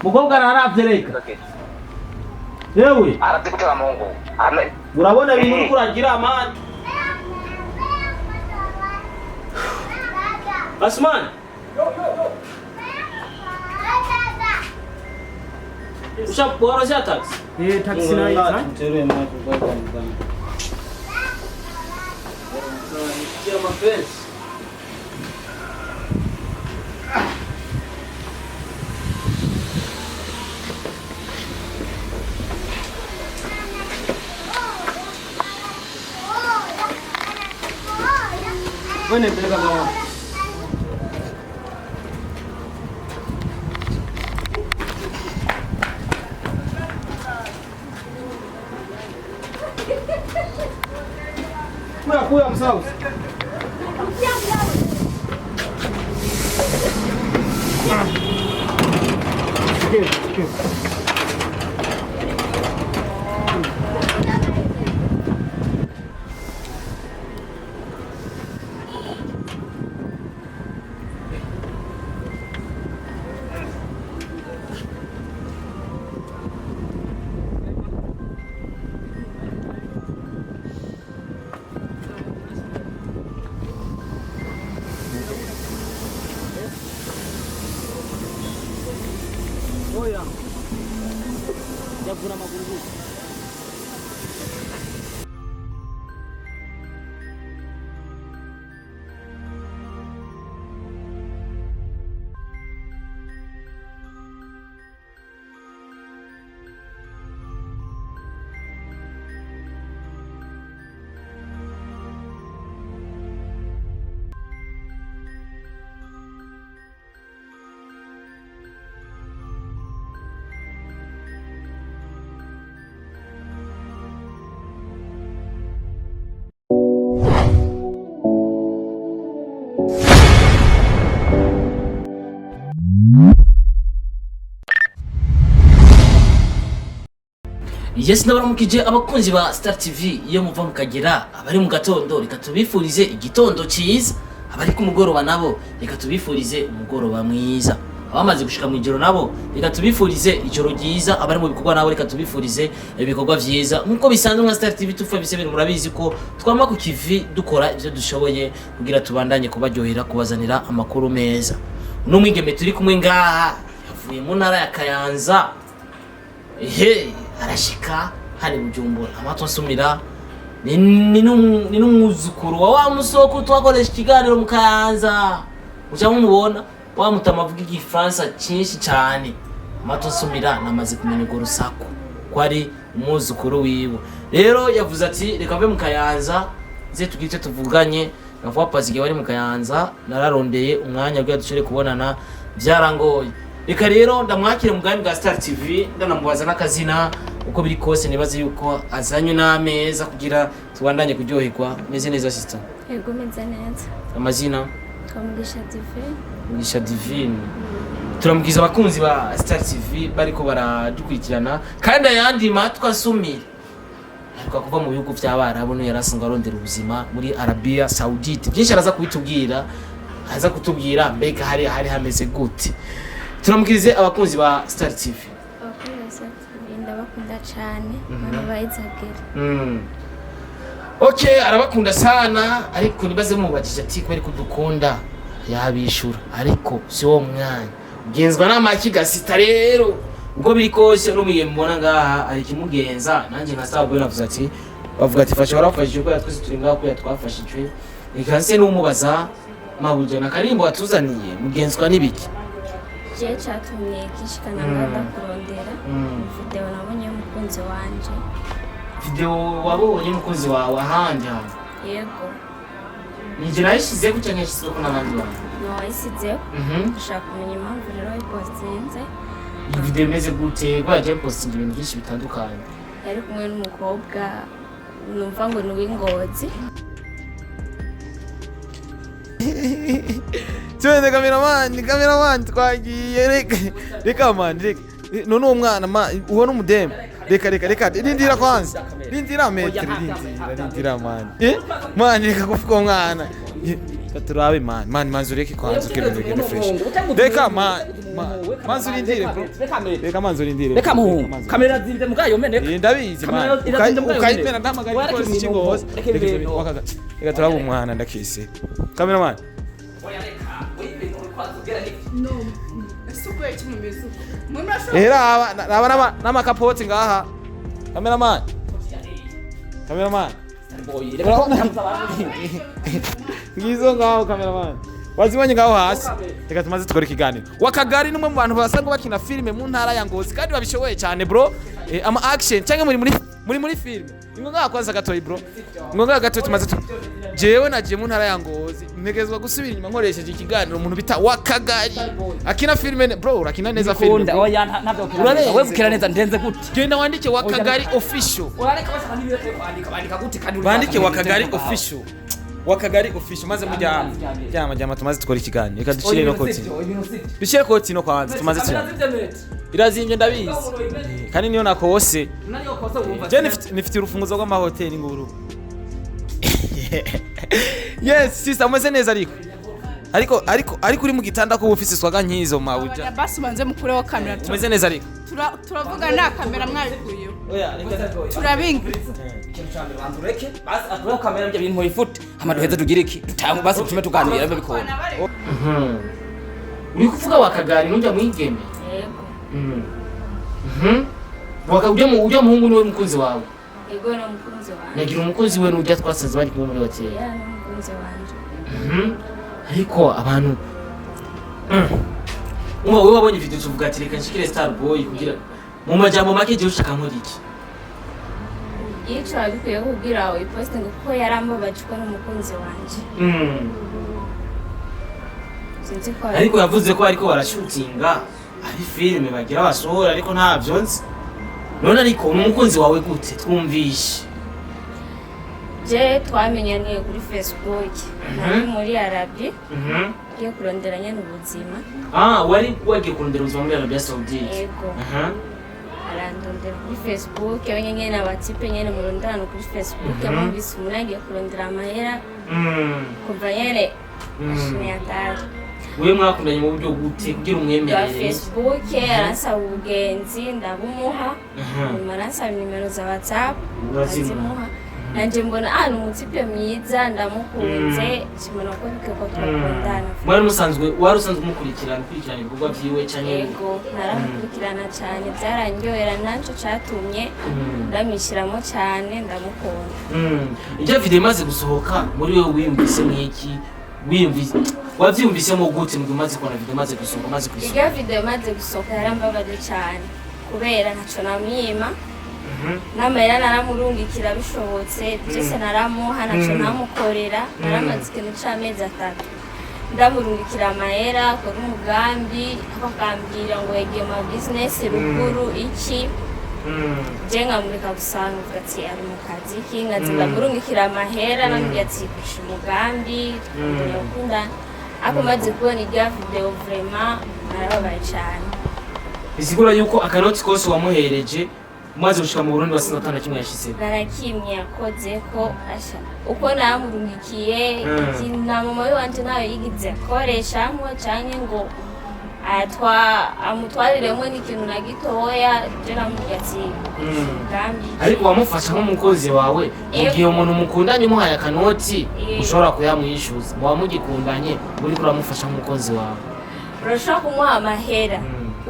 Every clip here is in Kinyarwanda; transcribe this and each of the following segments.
Mukobwa araravye reka. Yewe. Aravye kutaba Mungu. Urabona ibintu uriko uragira amani. Asman. Usha taxi. Taxi na hiyo. Mterewe maji kwa ndani. Kia mapenzi. Wewe peleka baba. Kuya msao. Okay. Oya. Yavuna maguru. Yes, nabaramukije abakunzi ba Star TV iyo muva mukagera abari mu gatondo reka tubifurize igitondo cyiza, abari ku mugoroba nabo reka tubifurize umugoroba mwiza, abamaze gushika mu ijoro nabo reka tubifurize ijoro ryiza, abari mu bikorwa nabo reka tubifurize ibikorwa vyiza. Nkuko bisanzwe nka Star TV tufa bisebera murabizi ko twama ku kivi dukora ivyo dushoboye kugira tubandanye kubaryohera kubazanira amakuru meza. Uno mwigeme turi kumwe ngaha yavuye mu ntara ya Kayanza. Arashika hari Bujumbura amato nsumira ni n'umwuzukuru wa musoko twakoresha ikiganiro mu Kayanza, uja mumubona wamutama avuga igifaransa cyinshi cyane. Amato nsumira namaze kumenya ugo rusako ko ari umwuzukuru wiwe, rero yavuze ati reka mve mu Kayanza ze tugite tuvuganye. Bavuga pasige wari mu Kayanza nararondeye umwanya bwa dushore kubonana byarangoye. Reka rero ndamwakire mu bwami bwa Star TV ndanamubaza n'akazina uko biri kose nibaze yuko azanywe n'ameza kugira tubandanye kuryoherwa. Meze neza sister? Yego meze neza. Amazina? Mugisha Divine. Turamubwiza abakunzi ba Star TV bariko baradukurikirana kandi ayandi matwa asumira ariko kuva mu bihugu by'Abarabu no yarasanga arondera ubuzima muri Arabia Saudite. Byinshi araza kubitubwira, aza kutubwira mbega hari hameze gute. Turamukirize abakunzi ba Star TV. Abakunzi ba Star TV ndabakunda cyane, bayizagera. Okay, arabakunda sana ariko nibaze mubajije ati ko ari kudukunda yabishura ariko si wo mwanya ugenzwa n'amaki gasita. Rero ubwo biri kose n'umiye mbona ngaha ari kimugenza nanje nka Saudia navuze ati bavuga ati fasha warafashije ko yatwese turi ngaho ko yatwafashije ikanse n'umubaza mabuje na karimbo watuzaniye mugenzwa n'ibiki. Je cyatumye kishikana ngada kurondera video nabonye umukunzi wanje. Video wabonye umukunzi wawe ahandi hano? Yego. Nije nayishize ku cyangwa yashize ko nabandi bantu? No yasize. Ushaka kumenya impamvu rero ipostinze. Iyi video imeze gute? Gwaje postinga ibintu byinshi bitandukanye. Yari kumwe n'umukobwa numva ngo ni Ngozi. Twende cameraman twagiye reka man reka none umwana ubona umudeme reka rindira kwanza rindira metri rindira man man reka kuvuga umwana Katurabe man manzureke kwanza ukirindire fresh. Reka man manzurindire bro. Reka manzurindire. Reka muhungu. Kamera zinde mugayo mene. Ndabizi man. Ukayimena ndamagari ko iki ngose. Reka turabe umwana ndakise. Cameraman. Oya reka. Wibintu kwazugera ni. No. Isuko iki mumezu. Era aba namakapoti ngaha. Cameraman. Boy, reka ngizo ngaho cameraman wazibonye ngaho hasi reka tumaze tukora ikiganiro wakagari numwe mu bantu basanga bakina filime mu ntara ya Ngozi kandi babishoboye cyane bro ama action cyangwa muri filime ingonga kwanza gatoyi bro ingonga gatoyi tumaze jewe nagiye mu ntara ya Ngozi ntegezwa gusubira inyuma nkoresheje ikiganiro umuntu bita wakagari akina filime bro urakina neza filime oya ntabyo wewe ukira neza ndenze gute genda wandike wakagari official urareka bashaka nibiyo kwandika gute kandi wandike wakagari official wakagari official maze mujyama tumaze tukora ikiganiro reka dushire no koti dushire koti no kwanza tumaze cyane irazimye ndabizi kandi niyo nakose je nifite urufunguzo rw'amahoteli nguru yes sister mwese neza ariko uri mu gitanda ko office swaga nkizo mawuja basi banze mukureho kamera mwese neza ariko turavuga na kamera mwabikuyeho oya reka turabinga ikintu cyane bandureke basi aturaho kamera bya bintu ifute amaduheze tugire iki tutangu basi tume tuganira babikora uri kuvuga wakagari nujya mwigeme ujya muhungu niwe mukunzi wawe Ego na mukunzi wanje. nagira umukunzi we nujya twasaze bari kumwe muri hoteli Ya na mukunzi wanje. ariko abantu wowe wabonye video tuvuga ati reka nshikire Star Boy kugira mu majambo make je ushaka nkora iki Yico abikuye kugira aho iposte ngo kuko yarambabaje ko n'umukunzi wanje. Sinzi ko ariko yavuze ko ariko barashootinga ari filime bagira basohora ariko ntavyo nzi none ariko umukunzi wawe gute twumvishe je twamenyaniye kuri Facebook nari muri Araravye ngiye kurondera nyene ubuzima wari wagiye kurondera ubuzima muri Arabia Saudia yego arandondera kuri Facebook nyene n'abatipe nyene murondana kuri Facebook yamubise umunangiye kurondera amahera kuva nyene ashimye atari wewe mwakundanye mu buryo gute kugira umwemerere Facebook aransaba ubugenzi ndabumuha aransaba nimero za WhatsApp ndazimuha nanje mbona ni umutipe mwiza ndamukunze kimona ko bikeko turakundana wari usanzwe umukurikirana ibikorwa byiwe cyane yego naramukurikirana cyane byarangyohera nanco catumye ndamishiramo cyane ndamukunda ijya video imaze gusohoka muri wewe wiyumvise mwiki wavyumvisemo gute ngo umaze kubona video imaze gusohoka maze kwishoka iyo video imaze gusohoka yarambabaje cyane kubera ntaco namwima n'amahera naramurungikira bishobotse byose naramuha ntaco namukorera naramaze ikintu c'amezi 3 ndamurungikira amahera akora umugambi akambwira ngo yegeye mu business ruguru iki je nkamureka gusanga ati ari mu kazi kingazi ndamurungikira amahera nambwiye ati kusha umugambi ndakunda ako maze kubona irya video vraiment narababaye cyane bisigura yuko akanoti kose wamuhereje maze ushika mu Burundi wasinze atana kimwe yashize narakimye yakoze ko asha uko namurungikiye na mama wanje nayo yigize akoresha mwo cyane ngo amutwariremo n'ikintu na gitoya je namugati gambi ariko wamufasha nk'umukozi wawe ugiye umuntu mukundanye umuhaye akanoti ushobora kuyamwishuza wamugikundanye uri kuramufasha nk'umukozi wawe urashaka kumuha amahera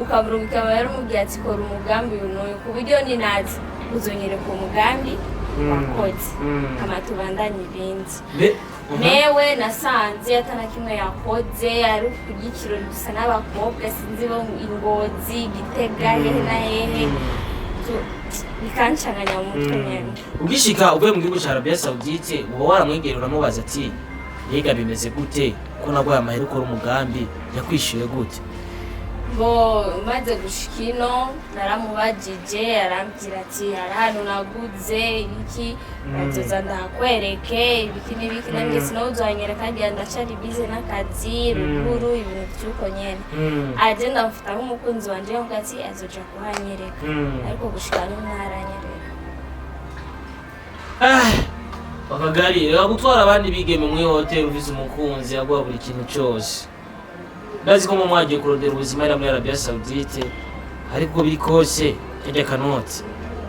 ukamurungika amahera umugiye ati kora umugambi unoyo ku buryo ninazi uzonyereka umugambi wakoze amatubandanye ibindi newe nasanze atana kimwe yakoze ari kugikiro gusa n'abakobwa sinzi bo Ngozi Gitega hehe na hehe bikancanganya mu mutwe nyene ugishika uvuye mu gihugu cya Arabia Saudite uba waramwegera uramubaza ati yega bimeze gute ko nagwaye amahera ukora umugambi yakwishyuye gute bo maze gushika ino naramubajije arambwira ati hari hano naguze iki bazoza ndakwereke ibiki n'ibiki nanjye sinawuzanyereka kandi ndacari bize n'akazi ruguru ibintu by'uko nyene aje ndamufata nk'umukunzi wanje ngo ati azoja kuhanyereka ariko gushika no ntaranyereka Akagari reka gutwara abandi bigeme muri hotel ufise umukunzi agwa buri kintu cyose. Ndazi ko mu mwagiye kurondera ubuzima era muri Arabia Saudite ariko biri kose kajya kanoti.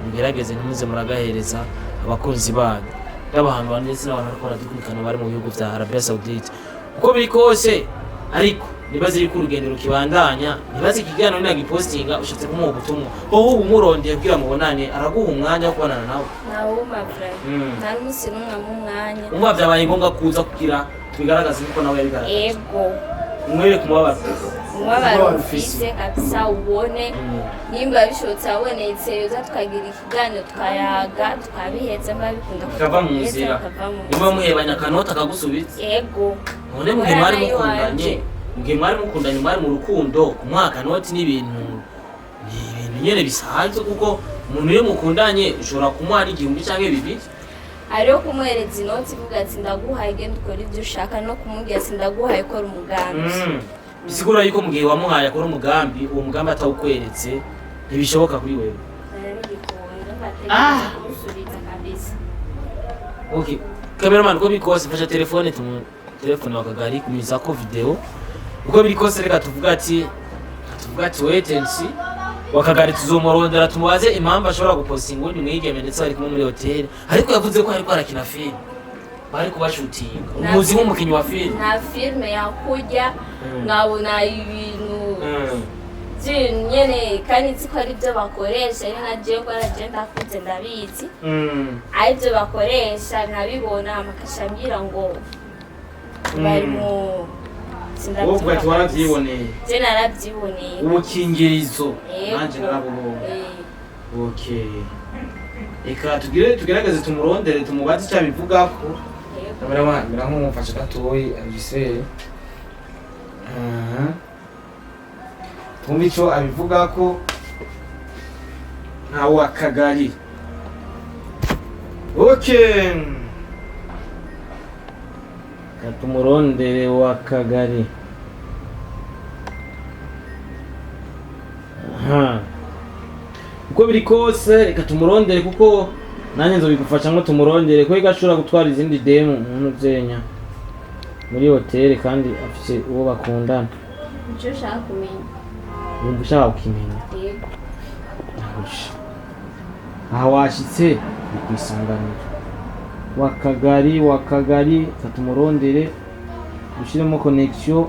Mugerageze ntimuze muragahereza abakunzi banyu. Y'abantu bandetse n'abantu bakora dukurikana bari mu bihugu vya Arabia Saudite. Uko biri kose ariko nibaze yuko urugendo rukibandanya nibaze ikigano ni agipostinga ushatse kumuha ubutumwa wowe umurondeye kugira mubonane araguha umwanya wo kubonana nawe nawe umavra nari musi numwe mu mwanya umva byabaye ngombwa kuza kugira tubigaragaze ko nawe yabigaragaza yego umwere kumubabara ufise kabisa ubone nimba bishotse abonetse uza tukagira ikiganiro twayaga twabihetse mbabikunda kava mu nzira niba muhebanya kanota akagusubiza yego none muhe mwari mukundanye mugihe mwari mukundanye mwari mu rukundo kumwaka noti n'ibintu nyene bisanzwe kuko umuntu iyo mukundanye ushobora kumuha igihumbi cyangwa bibiri ariyo kumwereza inoti ivuga ati ndaguhaye genda ukora ibyo ushaka no kumubwira ati ndaguhaye ukora umugambi bisigura yuko mugihe wamuhaye akora umugambi uwo mugambi atawukweretse ntibishoboka kuri wewe okay cameraman ko bikose fasha telefone telefone wakagari kumiza ko video uko biri kose reka tuvuga ati wait and see wakagari tuzomorondera tumubaze impamvu ashobora gupostinga undi mwigeme ndetse ari kumwe muri hotel ariko yavuze ko ariko arakina film bari kubashutinga umuzi nk'umukinyi wa film na filme yakujya nkabona ibintu nyene kandi nziko ari byo bakoresha ari nka jewe ko aragenda akuze ndabizi ari byo bakoresha nkabibona amakashambira ngo bari mu ubwo twarabyiboneye je narabyiboneye ubukingirizo nanje narabubonye okay eka tugerageze tumurondere tumubaze icyo bivuga ko kamera nk'umufasha gatoyi abisere tumva icyo abivuga ko ntawe akagari okay katumurondere wa kagari uko biri kose reka tumurondere kuko nanjye nzobigufasha ngo tumurondere ko igashobora gutwara izindi demu umuntu zenya muri hotel kandi afite uwo bakundana icyo ushaka kumenya wumva ushaka kukimenya yego aha washitse kwisanganira wakagari katumurondere dushiremo connection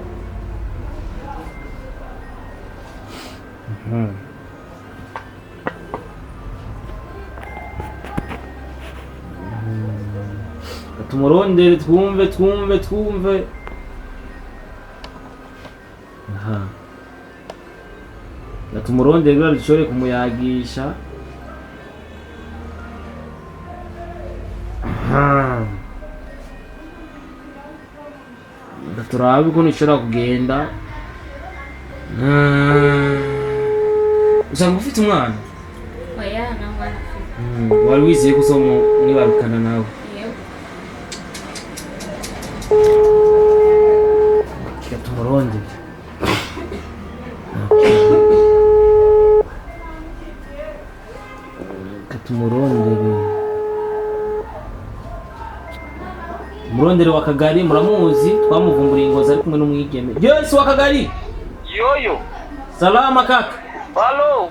katumurondere twumve aha katumurondere bira bishore kumuyagisha turabe ukuntu ishobora kugenda usanga ufite umwana oya na mwana wari wizeye ko usomo mwibarukana nawe tumuronde murondere wa kagari muramuzi twamuvumburiye Ngozi ari kumwe n'umwigeme Yes wa kagari yoyo salama kaka Hello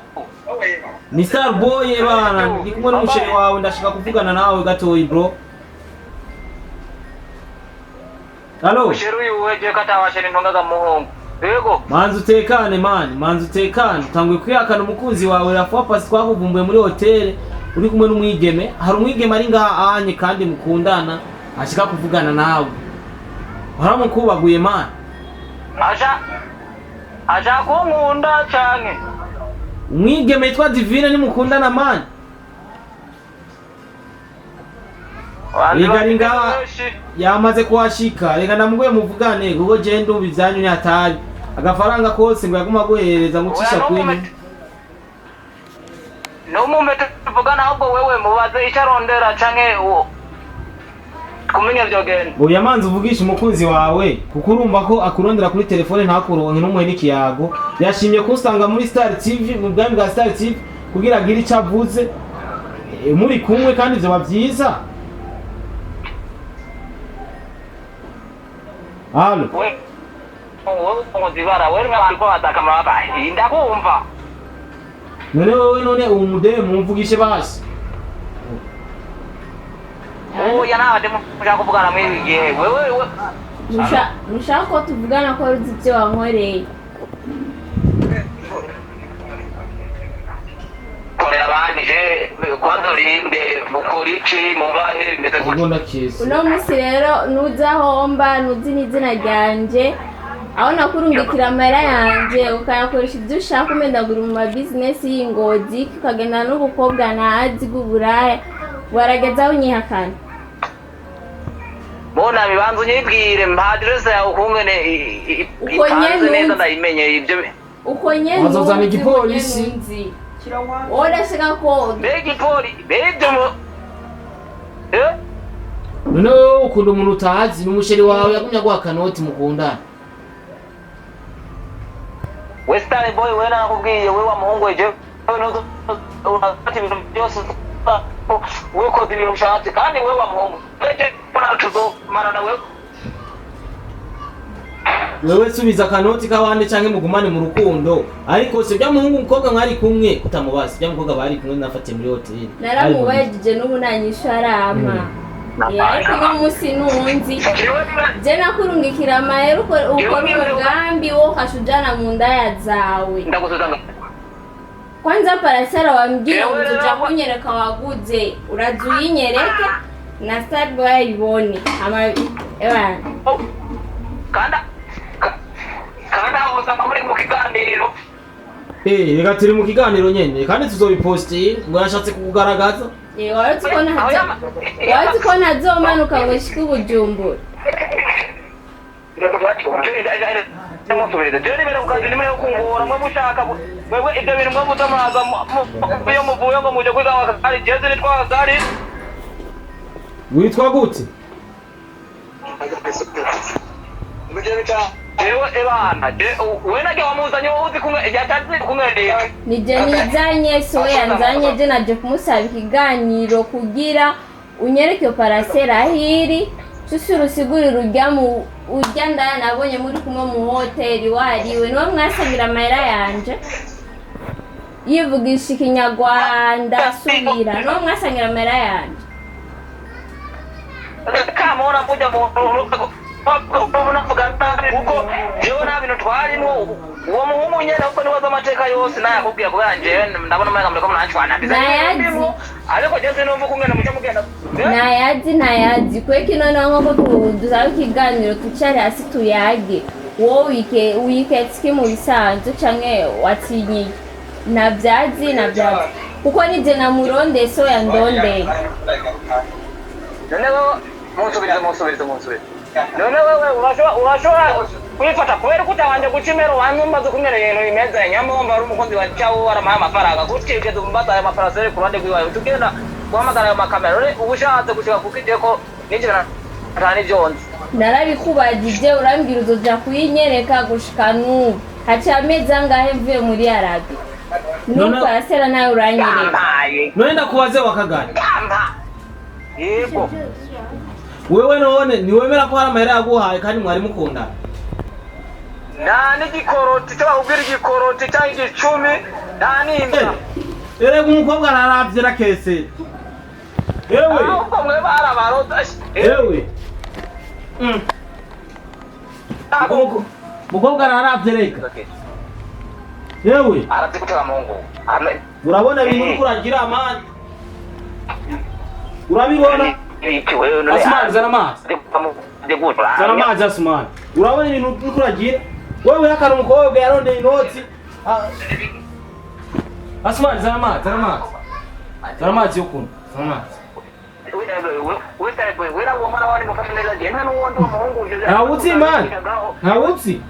ni Star Boy bana ndi kumwe n'umusheri wawe ndashaka kuvugana nawe gatoyi bro Hello Sheru yuweje kata washeri ntongaga muhongo Yego manzu tekane tangwe kwiyakana umukunzi wawe rafa pasi twakuvumbuye muri hotel uri kumwe n'umwigeme hari umwigeme ari ngaha anye kandi mukundana ashika kuvugana nawe haramukubaguye man aja kunkunda cyane umwigeme yitwa Divine ni mukundana man Rega ngaha yamaze kuhashika rega namugwe muvugane kuko je ndumva ivyanyu ni hatari agafaranga kose ngo yaguma guhereza ngucisha kwini no mumete tuvugana ahubwo wewe mubaze icyo arondera canke kumenya vyogenda ngo yamanze uvugisha umukunzi wawe kuko urumva ko akurondera kuri telefone ntakuronke n'umuhe n'ikiyago yashimye kusanga muri Star TV mu bwami bwa Star TV kugira agire icyo avuze muri kumwe kandi byo bavyiza Halo. Ngozibara wewe nk'abantu badakamara bahi ndakumva. None umudemu mvugishe basi. Oya nawe mushaka kuvugana muri gihe wewe Nushaka ko tuvugana ko uzi ibyo wankoreye. korera abandi kwanza urinde mukora iki mubahe ndetse Ubona kese. Uno munsi rero nuzahomba nuzi n'izina ryanje aho nakurungikira amahera yanje ukayakoresha ibyo ushaka umendagura mu business y'ingozi ukagenda n'ubukobwa nazi bw'uburaya warageza aho unyihakana. Bona bibanza unyibwire mpa adresse yawe ukungene ipanze neza ndayimenye ibyo uko nyene Wazozana igipolisi. Orashaka ko begi poli bejo mo None wowe ukunda umuntu utazi n'umusheri wawe yagumya guha kanoti mukundana. Western boy wewe nakubwiye wewe wa muhungu weje unafata ibintu byose wewe ko ibintu ushatse kandi wewe wa muhungu weje kuna tuzo mara na wewe Wewe subiza kanoti k'abandi canke mugumane mu rukundo ariko se bya muhungu umukobwa mwari kumwe kutamubaza bya mukobwa bari kumwe nafatiye muri hotel. naramubajije n'ubu nanyisharama. Ariko uno munsi nunzi je nakurungikira amahera ukora umugambi wo kashujana mu ndaya zawe. ndagusuzanga Kwanza parasara wambwira uzoja kunyereka waguze urazuyinyereke na start boy ibone ama ewa kanda usanga muri mu kiganiro Reka turi mu kiganiro nyene kandi tuzobipostinga ngo yashatse kukugaragaza. wazi ko ntazomanuka ngo shike Bujumbura. Musubirize je nimero ukazi nimero kungora mwe mushaka wewe ibyo bintu mwe mutamaza iyo muvuye ngo muje kwiga wakari jeze nitwa gari Witwa gute? Ewe ebana we najya wamuzanye wowe uzi kumwe yatazi kumwe rero Nije nizanye so yanzanye je naje kumusaba ikiganiro kugira unyereke parasera hiri susuru usigurira urya ndaya nabonye muri kumwe mu hoteli wariwe niwe mwasangira amahera yanje yivugisha ikinyarwanda subira niwe mwasangira amahera yanje. kamona muja mu uko jewe na bintu twarimo uwo muhungu nyene uko niwaza amateka yose naye akubwira kubera nje ndabona mwenga mureko mwanashwana Nayazi. ariko jeze numva kungena muja mugenda Nayazi kweki noneho nk'uko dusaba ikiganiro tucare hasi tuyage wowe wiketsiki mu bisanzwe canke watinyiye navyazi kuko nije namuronde so yandondeye. none munsubirize none wewe urashobora kwifata kubera kutabanje gucimero wanyumbaza kumera ibintu bimeze nyamomba ari umukozi wa cyawo aramaha amafaranga kutigeze umbaza aya mafaranga ku ruhande rw'iwawe tugenda guhamagara ayo makamera none ubushatse gushika kukije ko n'injira ntani byonze Narabikubajije urambwira uzoja kuyinyereka gushika n'ubu haca amezi angahe mvuye muri Araravye nuko arasera nawe uranyereka. None ndakubaze wakagani. Yego Wewe none niwemera ko hari amahera yaguhaye kandi mwari mukundana. nta n'igikoroti cyo bakubwira igikoroti cyangwa igicumi nta n'inda Erega umukobwa araravye rakese. Ewe. ahubwo mwe barabarota Ewe. Mukobwa araravye reka. Ewe. arazi kutera mungu Urabona ibintu kuragira amani. Urabibona? Asmani zana amazi. Zana amazi Asmani. Urabona ibintu kuragira? Wewe hakana umukobwa yarondeye inoti. Asmani zana amazi, zana amazi. Zana amazi yo kunywa. Zana amazi. Ntawutsi mani. Ntawutsi.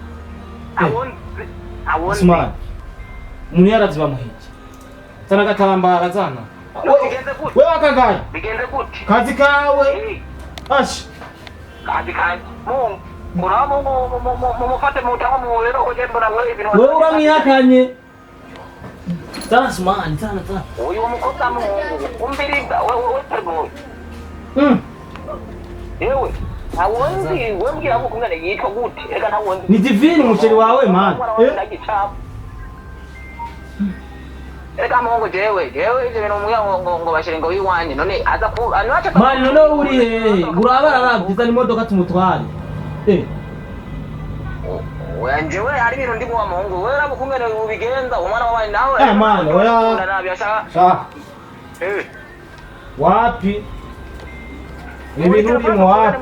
Asmani. Umuntu yarazi bamuhije. Zana agatambara zana. Wewe wakagani? Kazi kawe. Ashi. Kazi kawe. Mufate mutanga mu rero ko je mbona wewe ibintu. Wewe uramwihakanye. Zana Asmani, zana. Uyu mukobwa mu umbiriga wewe. Ewe ntawundi we mbwira ko kumwe yitwa gute reka ntawundi Ni divine umuceri wawe man. reka muhungu jewe ivyo bintu umubwira ngo bashire ngo wiwanye none aza ku anacha Man none uri hehe? Urabara arabyiza n'imodoka tumutware. Wenjewe hari ibintu ndi mu muhungu we rabo kumwe ubigenza umwana wawe nawe Man oya. Sha. Wapi? Ibintu uri mu wapi?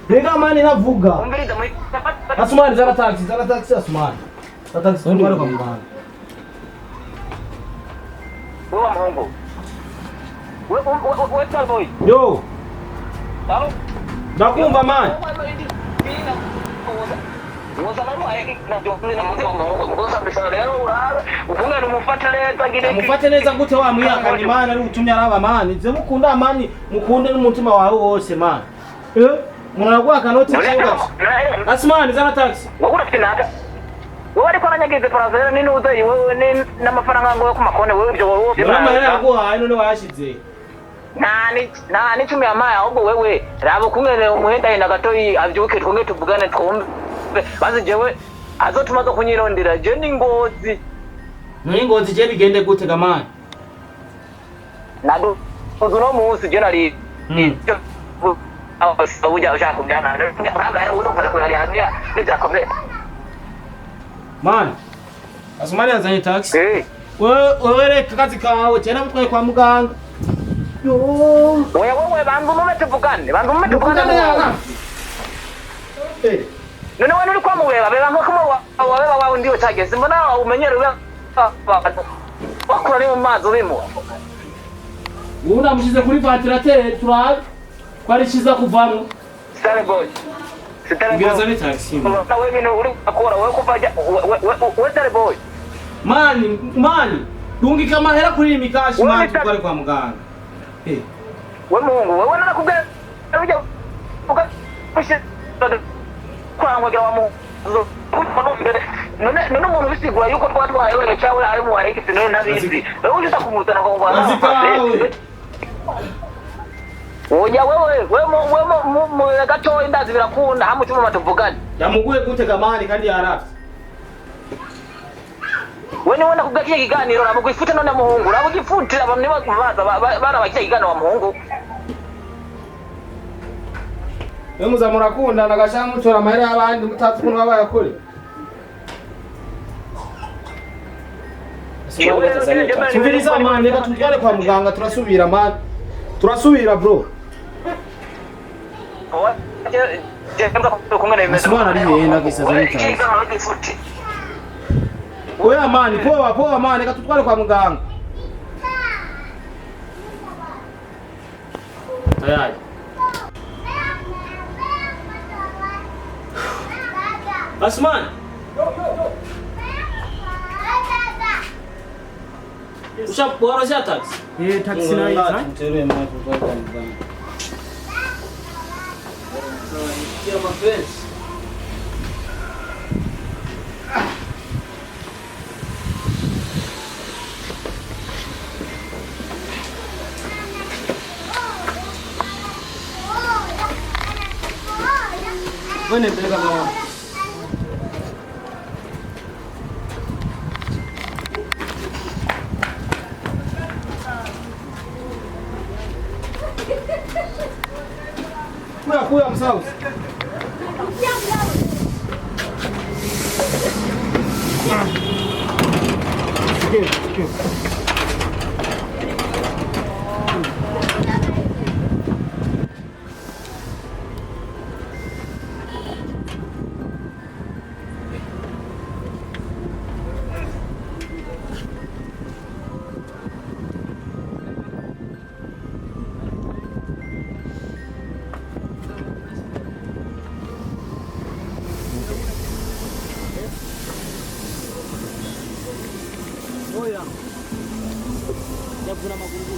Rega mani navuga. Asumani zara taxi Asumani. Taxi ndwara kwa mwana. Wewe muhungu. Wewe tell boy. Yo. Taro. Ndakumva mani. Mufate neza gute wa mwiyakanye mani ari utumye araba mani. Ze mukunda amani mukunde n'umutima wawe wose mani. Munagwa kanoti cyuga. Asumani zara taxi. Wowe urafite naka. Wowe ariko nanyagize parazera ni nuze wewe ni n'amafaranga ngo yo kumakone wewe ibyo wowe. Mama yaguhaye none wayashize. Nani cumi amaye ahubwo wewe rabo kumwe umuhenda yenda gatoyi avyuke twonge tuvugane twumve. Bazi jewe azotuma zo kunyirondera je ni Ngozi. Nani Ngozi je bigende gute gamani? Nado uzuno munsi je nari. Saudia ushaka kumjana. Man. Asumani azanye taxi. Wewe reka kazi kawe tena mutwaye kwa muganga. Yo. Wewe bantu mumetuvugane. None wanu uri kwa mubeba beba nko wabeba wawe ndiyo cyageze mbona umenyere wakura ni mu mazi urimo. Ubu namushize kuri ventilateur turabe. Kwari chiza kuvamo. Stare boy. Ngiyaza ni taxi. Wewe bintu uri akora wewe kuvaja wewe stare boy. Mani. Dungika mahera kuri mikashi mani twari kwa muganga. Wewe Mungu wewe nakubwira ujya ugashe kwa ngwaga wa Mungu. None umuntu bisigura yuko twatwaye wewe cyawe ari mu wareke none nabizi. Wewe uza kumutana ngo ngwa. Oya wewe mu gato indazi birakunda hamutima matuvugane. Yamuguye gute gamani kandi yarafye. Wewe ni wona kugakiye kiganiro nabo kwifute none muhungu. Nabo gifutira bamwe baza barabakiye kiganiro wa muhungu. Wewe muzamura kunda nagashamu tora mahera y'abandi mutafukunwa abayakore. Tumviriza mani reka tutware kwa muganga turasubira mani. Turasubira bro. Asumani ari hehe nagisaza taxi. Oya mani poa mani reka tutware kwa muganga. Tayari. Asumani. Ushaporosha taxi? Taxi na hizo. Mterewe mali kwa muganga. Kia mapenzi. Wewe peleka mama. Kuya msauzi. Sikia. Oya. Ya kuna maguru.